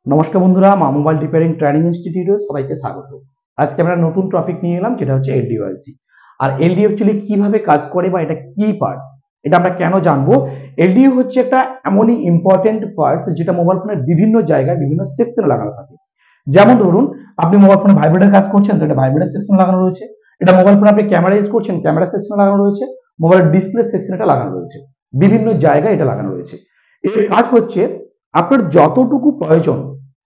নমস্কার বন্ধুরা, মা মোবাইল রিপেয়ারিং ট্রেনিং ইনস্টিটিউটে সবাইকে স্বাগত। আজকে আমরা নতুন টপিক নিয়ে এলাম, যেটা হচ্ছে এলডিওআইসি। আর এলডিও অ্যাকচুয়ালি কিভাবে কাজ করে বা এটা কি পার্টস, এটা আমরা কেন জানবো। এলডিও হচ্ছে একটা এমনই ইম্পর্টেন্ট পার্টস যেটা মোবাইল ফোনের বিভিন্ন জায়গায় বিভিন্ন সেকশনে লাগানো থাকে। যেমন ধরুন, আপনি মোবাইল ফোনে ভাইব্রেটর কাজ করছেন, তো এটা ভাইব্রেটর সেকশনে লাগানো রয়েছে। এটা মোবাইল ফোনে আপনি ক্যামেরা ইউজ করছেন, ক্যামেরা সেকশনে লাগানো রয়েছে। মোবাইলের ডিসপ্লে সেকশনে এটা লাগানো রয়েছে। বিভিন্ন জায়গায় এটা লাগানো রয়েছে। এর কাজ হচ্ছে আপনার যতটুকু প্রয়োজন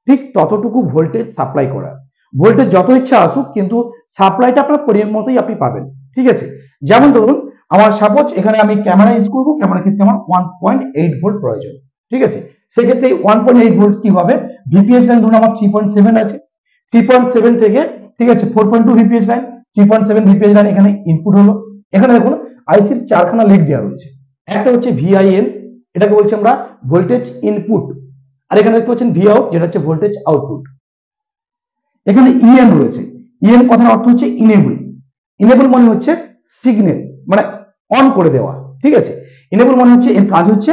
ঠিক ততটুকু ভোল্টেজ সাপ্লাই করা। ভোল্টেজ যত ইচ্ছা আসুক, কিন্তু সাপ্লাইটা আপনার পরিমাণ মতোই আপনি পাবেন। ঠিক আছে, যেমন ধরুন আমার সাপোজ এখানে আমি ক্যামেরা ইউজ করবো, ক্যামেরার ক্ষেত্রে আমার 1.8 ভোল্ট প্রয়োজন। ঠিক আছে, সেক্ষেত্রে 1.8 ভোল্ট কি হবে, ভিপিএস লাইন ধরুন আমার 3.7 আছে, 3.7 থেকে ঠিক আছে 4.2 ভিপিএস লাইন, 3.7 ভিপিএস লাইন এখানে ইনপুট হলো। এখানে দেখুন আইসির চারখানা লিড দেওয়া রয়েছে। একটা হচ্ছে ভিআইএন, এটাকে বলছি আমরা ভোল্টেজ ইনপুট। আর এখানে দেখতে পাচ্ছেন ভি আউট, যেটা হচ্ছে ভোল্টেজ আউটপুট। এখানে ইএন রয়েছে। ইএন কথার অর্থ হচ্ছে ইনেবল। ইনেবল মানে হচ্ছে সিগন্যাল, মানে অন করে দেওয়া। ঠিক আছে, ইনেবল মানে হচ্ছে এর কাজ হচ্ছে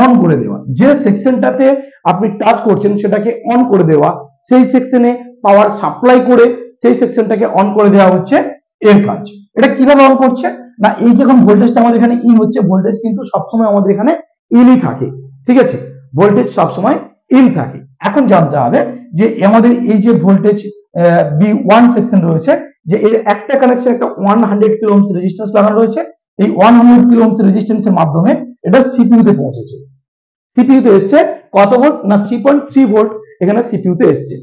অন করে দেওয়া। যে সেকশনটাতে আপনি টাচ করছেন সেটাকে অন করে দেওয়া, সেই সেকশনে পাওয়ার সাপ্লাই করে সেই সেকশনটাকে অন করে দেওয়া হচ্ছে এর কাজ। এটা কিভাবে অন করছে না, এই যখন ভোল্টেজটা আমাদের এখানে ইন হচ্ছে, ভোল্টেজ কিন্তু সবসময় আমাদের এখানে ইনই থাকে। ঠিক আছে, ভোল্টেজ সবসময় ইন থাকে। এখন জানতে হবে যে আমাদের এই যে ভোল্টেজ বি ওয়ান সেকশন রয়েছে, যে এর একটা কানেকশন একটা 100 কিলো ওহমস রেজিস্ট্যান্স লাগানো রয়েছে। এই 100 কিলো ওহমস রেজিস্ট্যান্সের মাধ্যমে এটা সিপিইউ তে পৌঁছেছে। সিপিইউ তে এসছে কত ভোল্ট না 3.3 ভোল্ট এখানে সিপিইউ তে এসছে।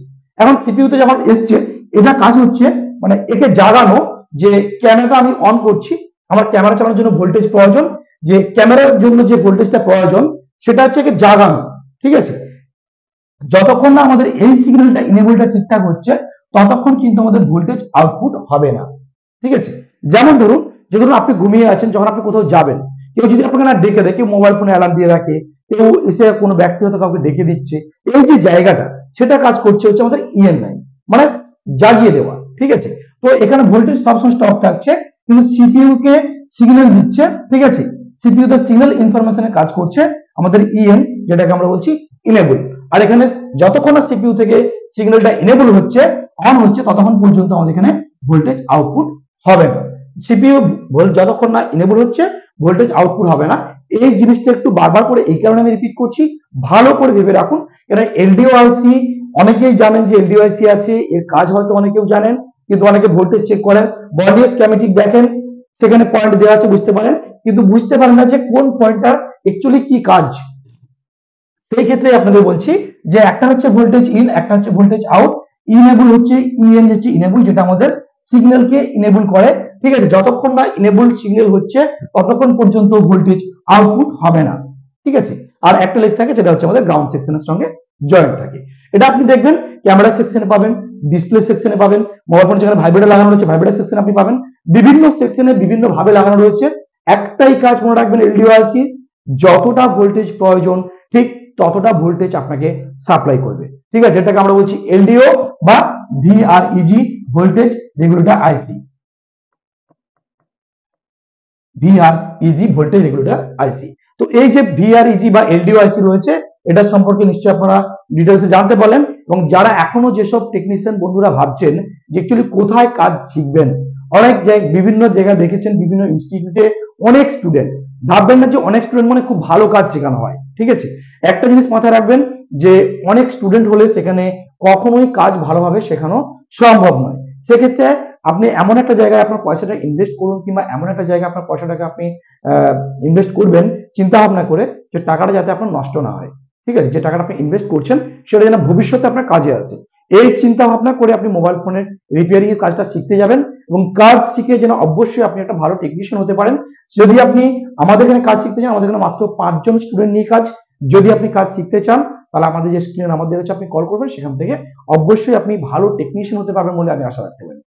এখন সিপিইউ তে যখন এসছে, এটা কাজ হচ্ছে মানে একে জাগানো, যে ক্যামেরাটা আমি অন করছি, আমার ক্যামেরা চালানোর জন্য ভোল্টেজ প্রয়োজন, যে ক্যামেরার জন্য যে ভোল্টেজটা প্রয়োজন সেটা হচ্ছে একে জাগানো। ঠিক আছে, যতক্ষণ না আমাদের এই সিগন্যালটা ইনেবলটা ঠিকঠাক হচ্ছে ততক্ষণ কিন্তু আমাদের ভোল্টেজ আউটপুট হবে না। ঠিক আছে, যেমন ধরুন যে ধরুন আপনি ঘুমিয়ে আছেন, যখন আপনি কোথাও যাবেন, কেউ যদি আপনাকে না ডেকে দেয়, কেউ মোবাইল ফোনে অ্যালার্ম দিয়ে রাখে, কেউ এসে কোনো ব্যক্তি হয়তো কাউকে ডেকে দিচ্ছে, এই যে জায়গাটা সেটা কাজ করছে হচ্ছে আমাদের ইএন লাইন, মানে জাগিয়ে দেওয়া। ঠিক আছে, তো এখানে ভোল্টেজ সবসময় স্টপ থাকছে, কিন্তু সিপিইউ কে সিগন্যাল দিচ্ছে। ঠিক আছে, সিপিইউ তে সিগন্যাল ইনফরমেশনে কাজ করছে আমাদের ইএন, যেটাকে আমরা বলছি ইনেবল। আর এখানে যতক্ষণ না সিপিইউ থেকে সিগন্যালটা ইনেবল হচ্ছে, অন হচ্ছে, ততক্ষণ পর্যন্ত আমাদের এখানে ভোল্টেজ আউটপুট হবে না। সিপিইউ যতক্ষণ না ইনেবল হচ্ছে ভোল্টেজ আউটপুট হবে না। এই জিনিসটা একটু বারবার করে এই কারণে আমি রিপিট করছি, ভালো করে ভেবে রাখুন। কারণ এলডিওআইসি অনেকেই জানেন যে এলডিওআইসি আছে, এর কাজ হয়তো অনেকেও জানেন, কিন্তু অনেকে ভোল্টেজ চেক করেন, বডি স্কিমেটিক দেখেন, সেখানে পয়েন্ট দেওয়া আছে বুঝতে পারেন, কিন্তু বুঝতে পারেন না যে কোন পয়েন্টটা অ্যাকচুয়ালি কি কাজ। সেই ক্ষেত্রে আপনাদের বলছি যে একটা হচ্ছে ভোল্টেজ ইন, একটা হচ্ছে ভোল্টেজ আউট। ইনেবল হচ্ছে ইএন, হচ্ছে ইনেবল, যেটা আমাদের সিগন্যালকে ইনেবল করে। ঠিক আছে, যতক্ষণ না ইনেবল সিগন্যাল হচ্ছে ততক্ষণ পর্যন্ত ভোল্টেজ আউটপুট হবে না। ঠিক আছে, আর একটা লেগ থাকে যেটা হচ্ছে আমাদের গ্রাউন্ড সেকশনের সঙ্গে জয়েন্ট থাকে। এটা আপনি দেখবেন ক্যামেরা সেকশনে পাবেন, ডিসপ্লে সেকশনে পাবেন, মোবাইল ফোন যেখানে ভাইব্রেটর লাগানো রয়েছে ভাইব্রেটর সেকশনে আপনি পাবেন। বিভিন্ন সেকশনে বিভিন্ন ভাবে লাগানো রয়েছে। একটাই কাজ মনে রাখবেন এলডিওআইসি, যতটা ভোল্টেজ প্রয়োজন ঠিক ততটা ভোল্টেজ আপনাকে সাপ্লাই করবে। ঠিক আছে, যেটাকে আমরা বলছি এলডিও বা ভিআরইজি, ভোল্টেজ রেগুলেটর আইসি। ভিআরইজি ভোল্টেজ রেগুলেটর আইসি। তো এই যে ভিআরইজি বা এলডিও আইসি রয়েছে, এটা সম্পর্কে নিশ্চয়ই আপনারা ডিটেলসে জানতে পারলেন। এবং যারা এখনো যেসব টেকনিশিয়ান বন্ধুরা ভাবছেন যে অ্যাকচুয়ালি কোথায় কাজ শিখবেন, অনেক জায়গায় বিভিন্ন জায়গায় দেখেছেন বিভিন্ন ইনস্টিটিউটে অনেক স্টুডেন্ট, ভাববেন না যে অনেক স্টুডেন্ট মানে খুব ভালো কাজ শেখানো হয়। ঠিক আছে, একটা জিনিস মাথায় রাখবেন যে অনেক স্টুডেন্ট হলে সেখানে কখনোই কাজ ভালোভাবে শেখানো সম্ভব নয়। সেক্ষেত্রে আপনি এমন একটা জায়গায় আপনার পয়সাটা ইনভেস্ট করুন, কিংবা এমন একটা জায়গায় আপনার পয়সাটাকে আপনি ইনভেস্ট করবেন চিন্তা ভাবনা করে, যে টাকাটা যাতে আপনার নষ্ট না হয়। ঠিক আছে, যে টাকাটা আপনি ইনভেস্ট করছেন সেটা যেন ভবিষ্যতে আপনার কাজে আসে, এই চিন্তা ভাবনা করে আপনি মোবাইল ফোনের রিপেয়ারিং এর কাজটা শিখতে যাবেন। এবং কাজ শিখে যেন অবশ্যই আপনি একটা ভালো টেকনিশিয়ান হতে পারেন। যদি আপনি আমাদের এখানে কাজ শিখতে চান, আমাদের এখানে মাত্র 5 জন স্টুডেন্ট নিয়ে কাজ। যদি আপনি কাজ শিখতে চান তাহলে আমাদের যে স্ক্রিনে আমাদের কাছে আপনি কল করবেন, সেখান থেকে অবশ্যই আপনি ভালো টেকনিশিয়ান হতে পারবেন বলে আমি আশা রাখতে পারি।